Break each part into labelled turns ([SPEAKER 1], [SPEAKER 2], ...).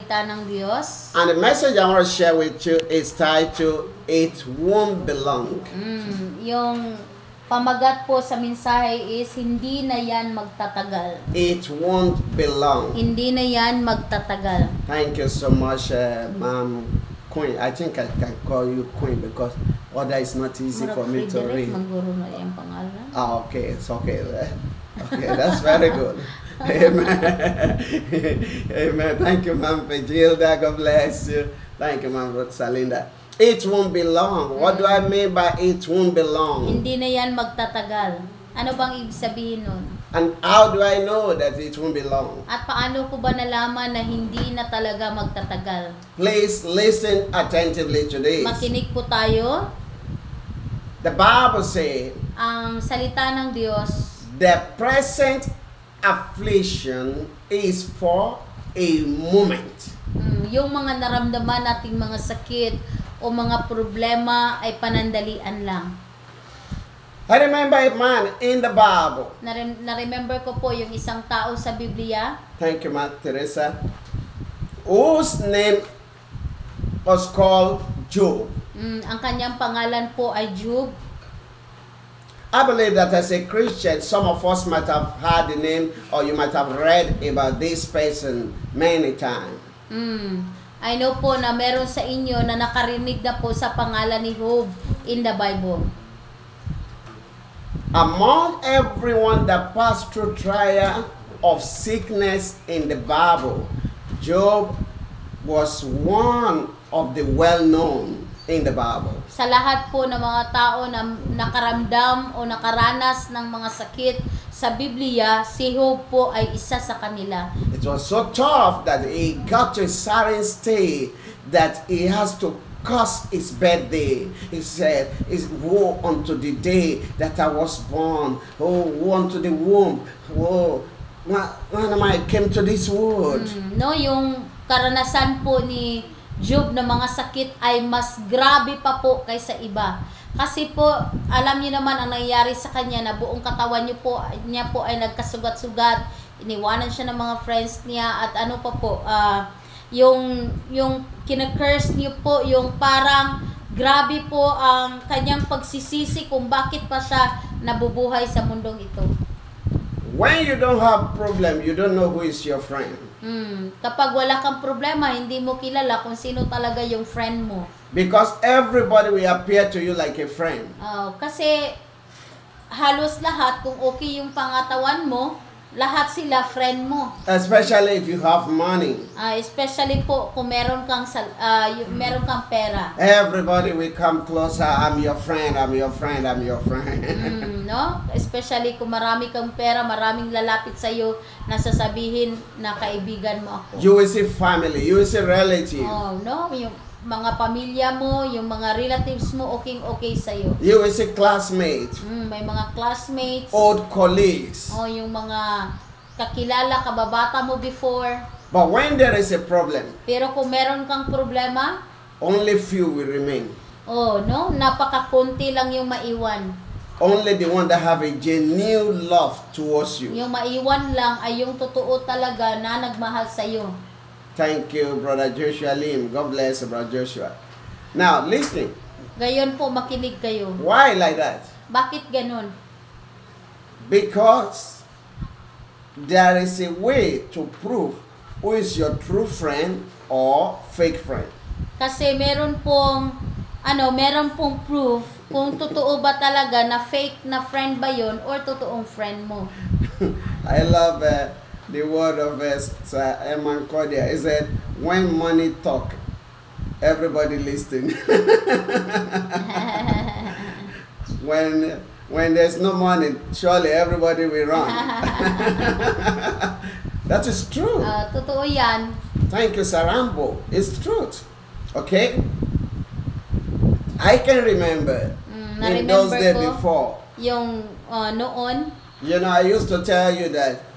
[SPEAKER 1] ng Diyos.
[SPEAKER 2] And the message I want to share with you is titled, It Won't Be Long.
[SPEAKER 1] Yung pamagat po sa mensahe is, hindi na yan magtatagal.
[SPEAKER 2] It won't be long.
[SPEAKER 1] Hindi na yan magtatagal.
[SPEAKER 2] Thank you so much, Ma'am Queen. I think I can call you Queen because other is not easy for me to read.
[SPEAKER 1] Mangguro na yung pangalan.
[SPEAKER 2] Okay, it's okay. Okay, that's very good. Amen. Amen. Thank you, Ma'am Pejilda. God bless you. Thank you, Ma'am Rosalinda. It won't be long. What do I mean by it won't be long?
[SPEAKER 1] Hindi na yan magtatagal. Ano bang ibig sabihin nun?
[SPEAKER 2] And how do I know that it won't be long?
[SPEAKER 1] At paano ko ba nalaman na hindi na talaga magtatagal?
[SPEAKER 2] Please listen attentively to this.
[SPEAKER 1] Makinig po tayo.
[SPEAKER 2] The Bible says,
[SPEAKER 1] Ang salita ng Diyos,
[SPEAKER 2] the present affliction is for a moment.
[SPEAKER 1] yung mga naramdaman nating mga sakit o mga problema ay panandalian lang.
[SPEAKER 2] I remember a man in the Bible.
[SPEAKER 1] Na-remember ko po yung isang tao sa Biblia.
[SPEAKER 2] Thank you, Ma'am Teresa. Whose name was called Job.
[SPEAKER 1] Ang kanyang pangalan po ay Job.
[SPEAKER 2] I believe that as a Christian, some of us might have heard the name or you might have read about this person many times.
[SPEAKER 1] I know po na meron sa inyo na nakarinig na po sa pangalan ni Job in the Bible.
[SPEAKER 2] Among everyone that passed through trial of sickness in the Bible, Job was one of the well-known in the Bible.
[SPEAKER 1] Sa lahat po ng mga tao na nakaramdam o nakaranas ng mga sakit sa Biblia, si Job po ay isa sa kanila.
[SPEAKER 2] It was so tough that he got to a certain state that he has to curse his birthday. He said, woe unto the day that I was born. Oh, woe unto the womb. Oh, when I came to this world.
[SPEAKER 1] No, yung karanasan po ni Job na mga sakit ay mas grabe pa po kaysa iba. Kasi po, alam niyo naman ang nangyayari sa kanya na buong katawan niya po ay nagkasugat-sugat. Iniwanan siya ng mga friends niya at ano pa po, yung kina-curse niyo po, yung parang grabe po ang kanyang pagsisisi kung bakit pa siya nabubuhay sa mundong ito.
[SPEAKER 2] When you don't have problem, you don't know who is your friend.
[SPEAKER 1] Kapag wala kang problema, hindi mo kilala kung sino talaga yung friend mo.
[SPEAKER 2] Because everybody will appear to you like a friend.
[SPEAKER 1] Kasi halos lahat, kung okay yung pangatawan mo, lahat sila friend mo.
[SPEAKER 2] Especially if you have money.
[SPEAKER 1] Especially po kung meron kang pera.
[SPEAKER 2] Everybody will come closer. I'm your friend, I'm your friend, I'm your friend.
[SPEAKER 1] No? Especially kung marami kang pera, maraming lalapit sa iyo na sasabihin na kaibigan mo ako.
[SPEAKER 2] You will see family, you will see relative.
[SPEAKER 1] No? Yung mga pamilya mo, yung mga relatives mo, okay sa iyo.
[SPEAKER 2] You will see classmates.
[SPEAKER 1] May mga classmates.
[SPEAKER 2] Old colleagues.
[SPEAKER 1] Yung mga kakilala, kababata mo before.
[SPEAKER 2] But when there is a problem,
[SPEAKER 1] pero kung meron kang problema,
[SPEAKER 2] only few will remain.
[SPEAKER 1] No? Napakakunti lang yung maiwan.
[SPEAKER 2] Only the one that have a genuine love towards you.
[SPEAKER 1] Yung maiwan lang ay yung totoo talaga na nagmahal sa iyo.
[SPEAKER 2] Thank you, Brother Joshua Lim. God bless Brother Joshua. Now, listen.
[SPEAKER 1] Gayon po, makinig kayo.
[SPEAKER 2] Why like that?
[SPEAKER 1] Bakit ganon?
[SPEAKER 2] Because there is a way to prove who is your true friend or fake friend.
[SPEAKER 1] Kasi meron pong proof kung totoo ba talaga na fake na friend ba yon or totoong friend mo.
[SPEAKER 2] I love the word of Eman Kodia. He said, when money talk, everybody listen. When there's no money, surely everybody will run. That is true.
[SPEAKER 1] Totoo yan.
[SPEAKER 2] Thank you, Sarambo. It's truth. Okay? I can remember in those days before.
[SPEAKER 1] Yung noon.
[SPEAKER 2] You know, I used to tell you that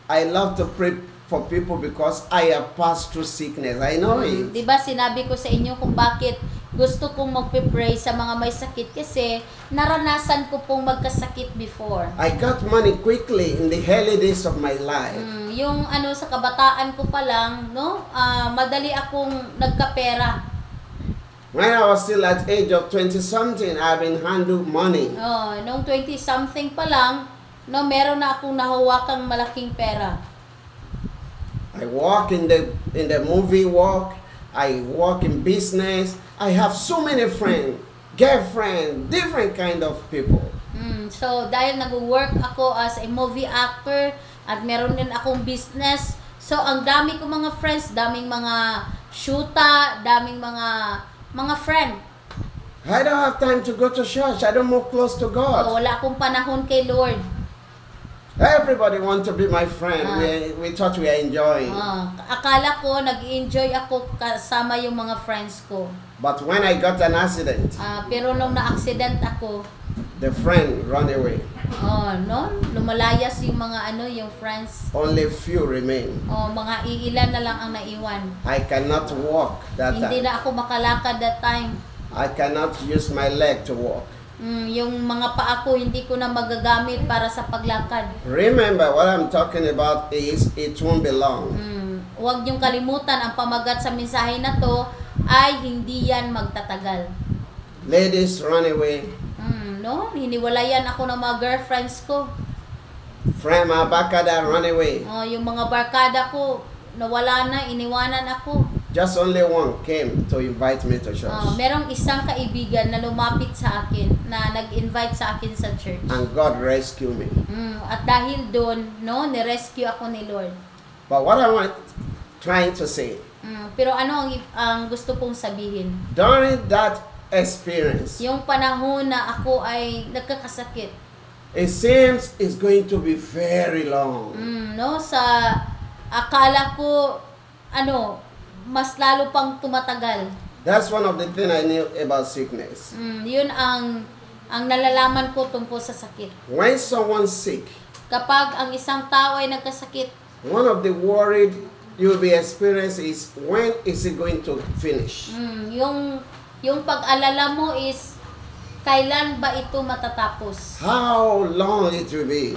[SPEAKER 2] I love to pray for people because I have passed through sickness. I know it.
[SPEAKER 1] Diba sinabi ko sa inyo kung bakit gusto kong magpe-pray sa mga may sakit kasi naranasan ko pong magkasakit before.
[SPEAKER 2] I got money quickly in the early days of my life.
[SPEAKER 1] Yung sa kabataan ko pa lang, no? Madali akong nagkapera.
[SPEAKER 2] When I was still at age of 20-something, I've been handled money.
[SPEAKER 1] Nung 20-something pa lang, no, meron na akong nahawakang malaking pera.
[SPEAKER 2] I work in the movie work. I work in business. I have so many friends, girlfriend, different kind of people.
[SPEAKER 1] So, dahil nag-work ako as a movie actor at meron din akong business, so ang dami ko mga friends, daming mga shoota, daming mga friend.
[SPEAKER 2] I don't have time to go to church. I don't move close to God.
[SPEAKER 1] Wala akong panahon kay Lord.
[SPEAKER 2] Everybody wants to be my friend. We thought we are enjoying.
[SPEAKER 1] Akala ko, nag-enjoy ako kasama yung mga friends ko.
[SPEAKER 2] But when I got an accident,
[SPEAKER 1] pero nung na-accident ako,
[SPEAKER 2] the friend run away.
[SPEAKER 1] No? Lumalayas yung mga yung friends.
[SPEAKER 2] Only few remain.
[SPEAKER 1] Mga iilan na lang ang naiwan.
[SPEAKER 2] I cannot walk that
[SPEAKER 1] Hindi
[SPEAKER 2] time.
[SPEAKER 1] na ako makalakad that time.
[SPEAKER 2] I cannot use my leg to walk.
[SPEAKER 1] Yung mga paa ko, hindi ko na magagamit para sa paglakad.
[SPEAKER 2] Remember, what I'm talking about is it won't be long.
[SPEAKER 1] Huwag niyong kalimutan, ang pamagat sa mensahe na to ay hindi yan magtatagal.
[SPEAKER 2] Ladies run away.
[SPEAKER 1] No? Hiniwalayan ako ng mga girlfriends ko.
[SPEAKER 2] Friend, mga bakada run away.
[SPEAKER 1] Yung mga barkada ko, nawala na, iniwanan ako.
[SPEAKER 2] Just only one came to invite me to church.
[SPEAKER 1] Merong isang kaibigan na lumapit sa akin, na nag-invite sa akin sa church.
[SPEAKER 2] And God rescued me.
[SPEAKER 1] At dahil doon, no, ni-rescue ako ni Lord.
[SPEAKER 2] But what I want trying to say,
[SPEAKER 1] pero ano ang gusto kong sabihin?
[SPEAKER 2] during that experience,
[SPEAKER 1] Yung panahon na ako ay nagkakasakit.
[SPEAKER 2] it seems it's going to be very long.
[SPEAKER 1] No, sa akala ko, mas lalo pang tumatagal.
[SPEAKER 2] That's one of the things I knew about sickness.
[SPEAKER 1] Yun ang nalalaman ko tungkol sa sakit.
[SPEAKER 2] When someone's sick,
[SPEAKER 1] Kapag ang isang tao ay nagkasakit,
[SPEAKER 2] one of the worried you'll be experiencing is when is it going to finish?
[SPEAKER 1] yung pag-alala mo is kailan ba ito matatapos?
[SPEAKER 2] How long it will be?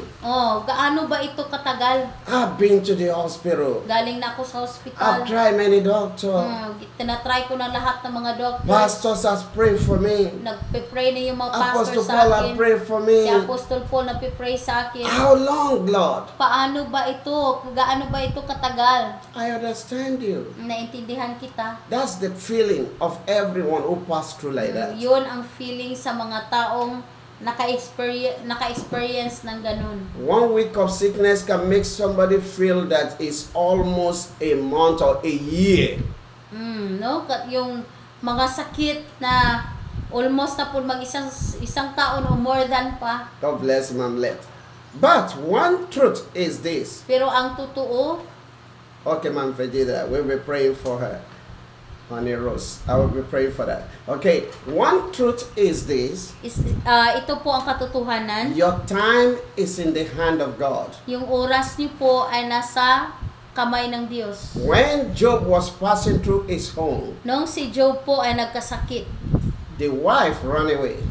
[SPEAKER 1] Gaano ba ito katagal?
[SPEAKER 2] I've been to the hospital.
[SPEAKER 1] Galing na ako sa hospital.
[SPEAKER 2] I've tried many doctors.
[SPEAKER 1] Tinatry ko na lahat ng mga doctor.
[SPEAKER 2] Pastors have prayed for me.
[SPEAKER 1] Nagpe-pray na yung mga pastor
[SPEAKER 2] Apostle
[SPEAKER 1] sa
[SPEAKER 2] Paul
[SPEAKER 1] akin.
[SPEAKER 2] have prayed for me.
[SPEAKER 1] Si Apostol Paul nagpe-pray sa akin.
[SPEAKER 2] How long, Lord?
[SPEAKER 1] Paano ba ito? Gaano ba ito katagal?
[SPEAKER 2] I understand you.
[SPEAKER 1] Naintindihan kita.
[SPEAKER 2] That's the feeling of everyone who passed through like that.
[SPEAKER 1] Yun ang feeling sa mga taong naka-experience ng ganun.
[SPEAKER 2] 1 week of sickness can make somebody feel that it's almost a month or a year.
[SPEAKER 1] No? Yung mga sakit na almost na po isang taon o more than pa.
[SPEAKER 2] God bless Ma'am Let. But one truth is this.
[SPEAKER 1] Pero ang totoo,
[SPEAKER 2] Okay, Ma'am Vegeta, we'll be praying for her. Honey Rose, I will be praying for that. Okay, one truth is this.
[SPEAKER 1] Ito po ang katotohanan.
[SPEAKER 2] Your time is in the hand of God.
[SPEAKER 1] Yung oras niyo po ay nasa kamay ng Diyos.
[SPEAKER 2] When Job was passing through his home,
[SPEAKER 1] Nung si Job po ay nagkasakit,
[SPEAKER 2] the wife ran away.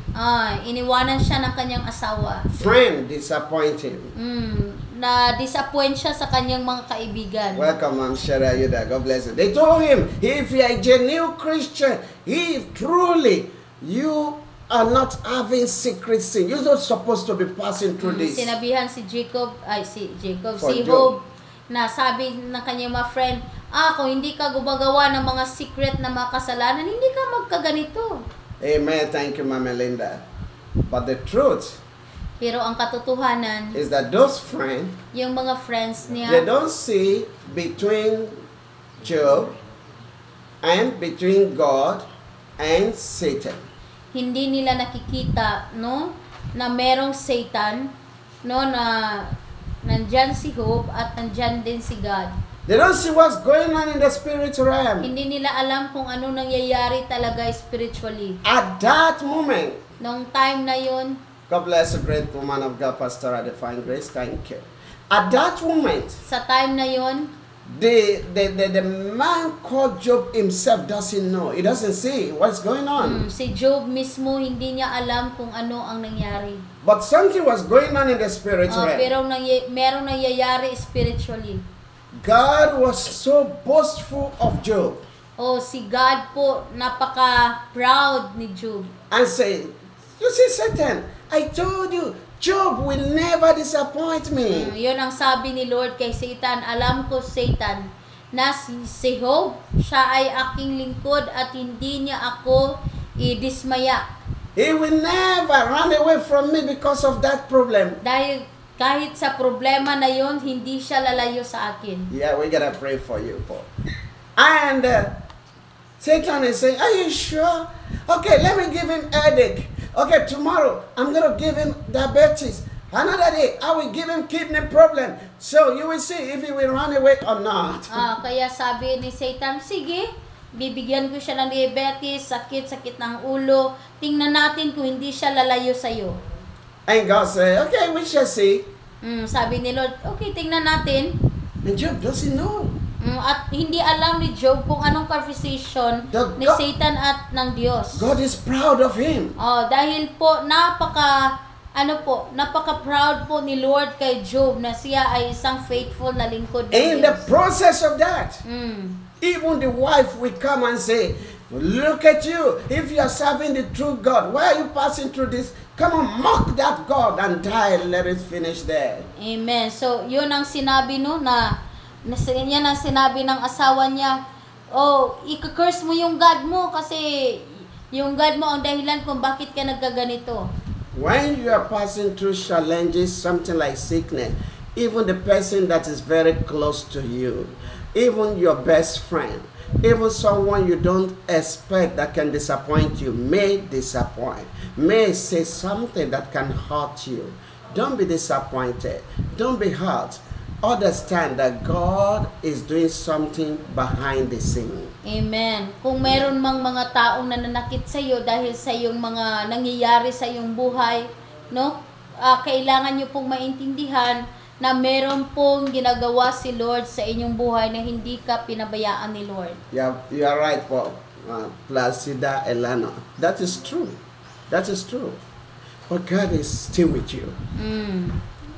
[SPEAKER 1] iniwanan siya ng kanyang asawa.
[SPEAKER 2] Friend disappointed him.
[SPEAKER 1] Na-disappoint siya sa kanyang mga kaibigan.
[SPEAKER 2] Welcome, Ma'am Shara Yuda. God bless you. They told him, if you are a genuine Christian, if truly you are not having secret sin, you're not supposed to be passing through this.
[SPEAKER 1] Sinabihan si
[SPEAKER 2] For
[SPEAKER 1] Job, na sabi ng kanyang mga friend, kung hindi ka gumagawa ng mga secret na mga kasalanan, hindi ka magkaganito.
[SPEAKER 2] Amen. Thank you, Ma'am Linda. But the truth
[SPEAKER 1] Pero ang katotohanan,
[SPEAKER 2] is that those friends,
[SPEAKER 1] yung mga friends
[SPEAKER 2] they
[SPEAKER 1] niya,
[SPEAKER 2] don't see between Job and between God and Satan.
[SPEAKER 1] hindi nila nakikita, no, na merong Satan, no, na nandyan si Job at nandyan din si God.
[SPEAKER 2] They don't see what's going on in the spirit realm.
[SPEAKER 1] Hindi nila alam kung ano nangyayari talaga spiritually.
[SPEAKER 2] At that moment,
[SPEAKER 1] Nung time na yun,
[SPEAKER 2] God bless the great woman of God, Pastor Define Grace. Thank you. At that moment,
[SPEAKER 1] sa time na yun,
[SPEAKER 2] the man called Job himself doesn't know. He doesn't see what's going on.
[SPEAKER 1] Si Job mismo hindi niya alam kung ano ang nangyari.
[SPEAKER 2] But something was going on in the spirit realm.
[SPEAKER 1] Pero merong nangyayari spiritually.
[SPEAKER 2] God was so boastful of Job.
[SPEAKER 1] Si God po, napaka-proud ni Job.
[SPEAKER 2] And say, you see Satan, I told you, Job will never disappoint me.
[SPEAKER 1] Yun ang sabi ni Lord kay Satan. Alam ko, Satan, na si Job, siya ay aking lingkod at hindi niya ako idismaya.
[SPEAKER 2] He will never run away from me because of that problem.
[SPEAKER 1] Dahil kahit sa problema na yun, hindi siya lalayo sa akin.
[SPEAKER 2] Yeah, we're gonna pray for you, Paul. And Satan is saying, are you sure? Okay, let me give him headache. Okay, tomorrow I'm gonna give him diabetes. Another day, I will give him kidney problem. So you will see if he will run away or not.
[SPEAKER 1] Kaya sabi ni Satan, sige, bibigyan ko siya ng diabetes, sakit ng ulo. Tingnan natin kung hindi siya lalayo sa'yo.
[SPEAKER 2] And God said, okay, we shall see.
[SPEAKER 1] Sabi ni Lord, okay, tingnan natin.
[SPEAKER 2] And Job doesn't know.
[SPEAKER 1] At hindi alam ni Job kung anong conversation ni Satan at ng Diyos.
[SPEAKER 2] God is proud of him.
[SPEAKER 1] Dahil po napaka-proud po ni Lord kay Job na siya ay isang faithful na lingkod ng
[SPEAKER 2] In
[SPEAKER 1] Diyos.
[SPEAKER 2] the process of that, even the wife will come and say, look at you. If you are serving the true God, why are you passing through this? Come on, mock that God and die. Let it finish there.
[SPEAKER 1] Amen. So, yun ang sinabi yan ang sinabi ng asawa niya, i-curse mo yung God mo kasi yung God mo ang dahilan kung bakit ka nagkaganito.
[SPEAKER 2] When you are passing through challenges, something like sickness, even the person that is very close to you, even your best friend, even someone you don't expect that can disappoint you, may disappoint, may say something that can hurt you. Don't be disappointed. Don't be hurt. Understand that God is doing something behind the scene.
[SPEAKER 1] Amen. Kung meron mang mga taong nananakit sa iyo dahil sa iyong mga nangyayari sa iyong buhay, kailangan niyo pong maintindihan na meron pong ginagawa si Lord sa inyong buhay na hindi ka pinabayaan ni Lord.
[SPEAKER 2] Yeah, you are right, Paul. Placida Elano. That is true. That is true. But God is still with you.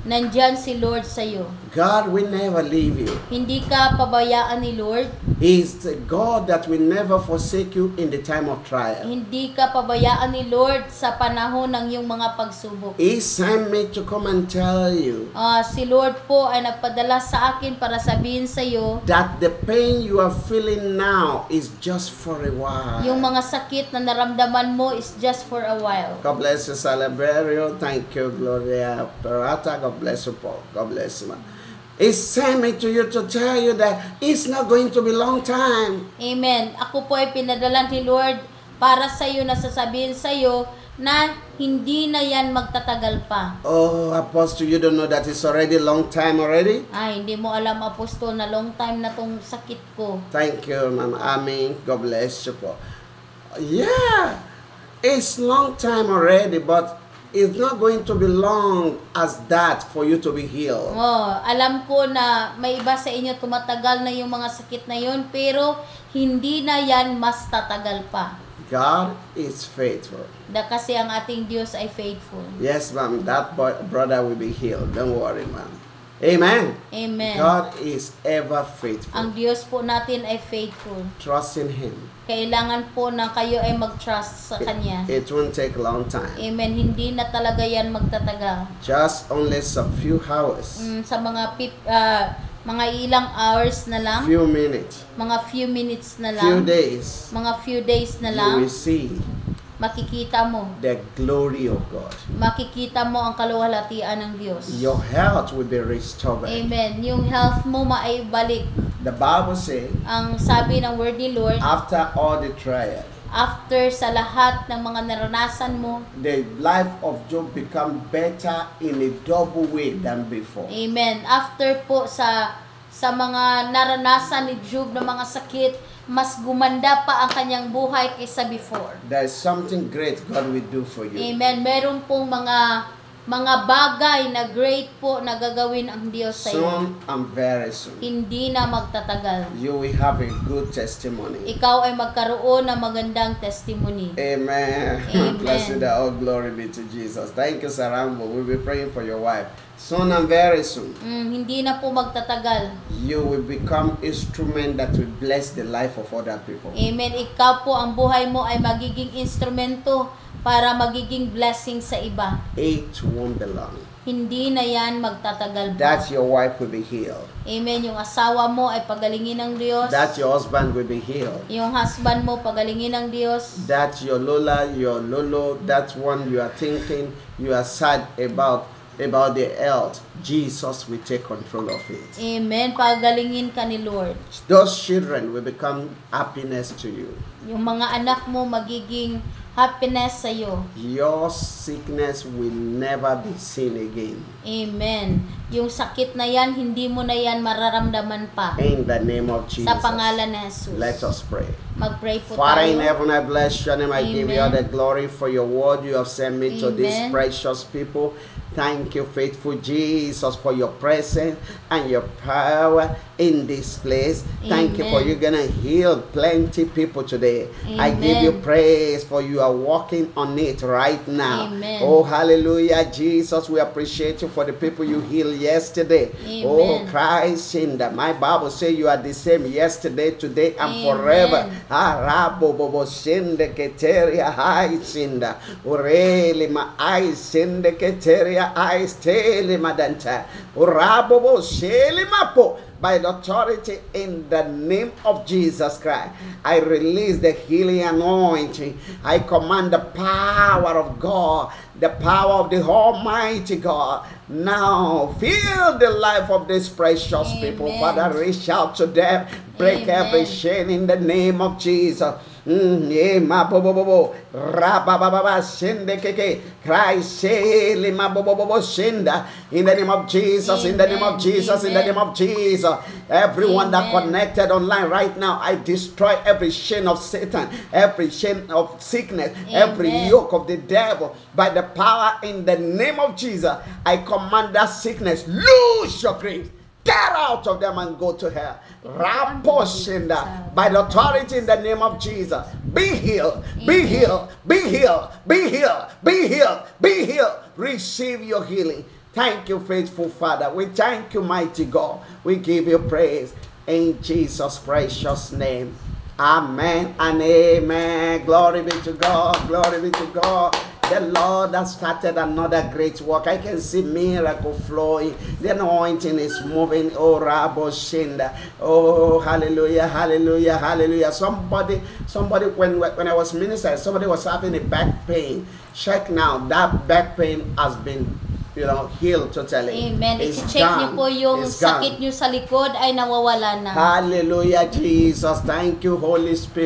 [SPEAKER 1] Nandyan si Lord sa iyo.
[SPEAKER 2] God will never leave you.
[SPEAKER 1] Hindi ka pabayaan ni Lord.
[SPEAKER 2] He is the God that will never forsake you in the time of trial.
[SPEAKER 1] Hindi ka pabayaan ni Lord sa panahon ng iyong mga pagsubok.
[SPEAKER 2] He sent me to come and tell you
[SPEAKER 1] Si Lord po ay nagpadala sa akin para sabihin sa iyo
[SPEAKER 2] that the pain you are feeling now is just for a while.
[SPEAKER 1] yung mga sakit na naramdaman mo is just for a while.
[SPEAKER 2] God bless you, Salaberio. Thank you, Gloria Perata. God bless you, Paul. God bless you. He sent me to you to tell you that it's not going to be long time.
[SPEAKER 1] Amen. Ako po ay pinadala ni Lord para sa iyo na sasabihin sa iyo na hindi na yan magtatagal pa.
[SPEAKER 2] Oh, Apostle, you don't know that it's already long time already?
[SPEAKER 1] Hindi mo alam, Apostol, na long time na tong sakit ko.
[SPEAKER 2] Thank you, Ma'am Amin. God bless you, Paul. Yeah, it's long time already, but it's not going to be long as that for you to be healed.
[SPEAKER 1] Alam ko na may iba sa inyo tumatagal na yung mga sakit na yun, pero hindi na yan mas tatagal pa.
[SPEAKER 2] God is faithful.
[SPEAKER 1] Kasi ang ating Diyos ay faithful.
[SPEAKER 2] Yes, ma'am. That brother will be healed. Don't worry, ma'am. Amen.
[SPEAKER 1] Amen.
[SPEAKER 2] God is ever faithful.
[SPEAKER 1] Ang Diyos po natin ay faithful.
[SPEAKER 2] Trust in Him.
[SPEAKER 1] Kailangan po na kayo ay mag-trust sa Kanya.
[SPEAKER 2] It won't take a long time.
[SPEAKER 1] Amen. Hindi na talaga yan magtatagal.
[SPEAKER 2] Just only some few hours.
[SPEAKER 1] Sa mga ilang hours na lang.
[SPEAKER 2] Few minutes.
[SPEAKER 1] Mga few minutes na lang.
[SPEAKER 2] Few days.
[SPEAKER 1] Mga few days na lang.
[SPEAKER 2] You will see
[SPEAKER 1] makikita mo
[SPEAKER 2] the glory of God.
[SPEAKER 1] Makikita mo ang kaluwalhatian ng Diyos.
[SPEAKER 2] Your health will be restored.
[SPEAKER 1] Amen. Yung health mo maibalik.
[SPEAKER 2] The Bible says,
[SPEAKER 1] ang sabi ng word ni Lord,
[SPEAKER 2] after all the trial,
[SPEAKER 1] after sa lahat ng mga naranasan mo,
[SPEAKER 2] the life of Job become better in a double way than before.
[SPEAKER 1] Amen. After po sa mga naranasan ni Job na mga sakit, mas gumanda pa ang kanyang buhay kaysa before.
[SPEAKER 2] There is something great God will do for you.
[SPEAKER 1] Amen. Meron pong mga mga bagay na great po na gagawin ang Diyos sa iyo.
[SPEAKER 2] Soon and very soon.
[SPEAKER 1] Hindi na magtatagal.
[SPEAKER 2] You will have a good testimony.
[SPEAKER 1] Ikaw ay magkaroon ng magandang testimony.
[SPEAKER 2] Amen.
[SPEAKER 1] Amen.
[SPEAKER 2] Blessed all glory be to Jesus. Thank you, Sir Rambo. We'll be praying for your wife. Soon and very soon,
[SPEAKER 1] Hindi na po magtatagal.
[SPEAKER 2] you will become instrument that will bless the life of other people.
[SPEAKER 1] Amen. Ikaw po, ang buhay mo ay magiging instrumento para magiging blessing sa iba.
[SPEAKER 2] It won't be long.
[SPEAKER 1] Hindi na yan magtatagal
[SPEAKER 2] That
[SPEAKER 1] pa.
[SPEAKER 2] your wife will be healed.
[SPEAKER 1] Amen. Yung asawa mo ay pagalingin ng Diyos.
[SPEAKER 2] That your husband will be healed.
[SPEAKER 1] Yung husband mo pagalingin ng Diyos.
[SPEAKER 2] That your Lola, your Lolo, that one you are thinking, you are sad about the health, Jesus will take control of it.
[SPEAKER 1] Amen. Pagalingin ka ni Lord.
[SPEAKER 2] Those children will become happiness to you.
[SPEAKER 1] Yung mga anak mo magiging happiness sa iyo.
[SPEAKER 2] Your sickness will never be seen again.
[SPEAKER 1] Amen. Yung sakit na yan, hindi mo na yan mararamdaman pa.
[SPEAKER 2] In the name of Jesus.
[SPEAKER 1] Sa pangalan ni Jesus.
[SPEAKER 2] Let us pray.
[SPEAKER 1] Mag-pray po
[SPEAKER 2] Father in
[SPEAKER 1] tayo.
[SPEAKER 2] heaven, I bless your name. I give you all
[SPEAKER 1] Amen.
[SPEAKER 2] the glory for your word you have sent me to these
[SPEAKER 1] Amen.
[SPEAKER 2] precious people. Thank you, faithful Jesus, for your presence and your power in this place. Thank you for
[SPEAKER 1] Amen.
[SPEAKER 2] you're going to heal plenty people today. I give you
[SPEAKER 1] Amen.
[SPEAKER 2] praise for you are walking on it right now.
[SPEAKER 1] Amen.
[SPEAKER 2] Oh, hallelujah, Jesus. We appreciate you for the people you healed yesterday. Oh,
[SPEAKER 1] Amen.
[SPEAKER 2] Christ, in the my Bible says you are the same yesterday, today, and
[SPEAKER 1] Amen.
[SPEAKER 2] forever. Arabo bobo sende keteria hai sinda. Ureli ma ai sende keteria ai steli madanta. Urabo bo sheli mapo. By the authority in the name of Jesus Christ, I release the healing anointing. I command the power of God, the power of the Almighty God. Now, fill the life of these precious people.
[SPEAKER 1] Amen.
[SPEAKER 2] Father, reach out to them. Break every
[SPEAKER 1] Amen.
[SPEAKER 2] chain in the name of Jesus. Ma bo bo bo bo ra ba ba ba ba shende keke Christ shele ma bo bo bo bo shenda in the name of Jesus, in the name of
[SPEAKER 1] Amen.
[SPEAKER 2] Jesus, in the name of Jesus. Everyone that
[SPEAKER 1] Amen.
[SPEAKER 2] connected online right now, I destroy every chain of Satan, every chain of sickness, every
[SPEAKER 1] Amen.
[SPEAKER 2] yoke of the devil by the power in the name of Jesus. I command that sickness, lose your grip. Get out of them and go to hell. Raposhinda. By the authority in the name of Jesus. Be healed. Be
[SPEAKER 1] Amen.
[SPEAKER 2] healed. Be healed. Be healed. Be healed. Be healed. Receive your healing. Thank you, faithful Father. We thank you, mighty God. We give you praise in Jesus' precious name. Amen and amen. Glory be to God. Glory be to God. The Lord has started another great work. I can see miracle flowing. The anointing is moving. Oh, Rabo Shinda. Oh, hallelujah, hallelujah, hallelujah. Somebody, when I was ministering, somebody was having a back pain. Check now. That back pain has been, healed totally.
[SPEAKER 1] Amen.
[SPEAKER 2] It's
[SPEAKER 1] I-check niyo
[SPEAKER 2] gone.
[SPEAKER 1] po yung
[SPEAKER 2] It's gone.
[SPEAKER 1] sakit niyo sa likod ay nawawala na.
[SPEAKER 2] Hallelujah, Jesus. Thank you, Holy Spirit.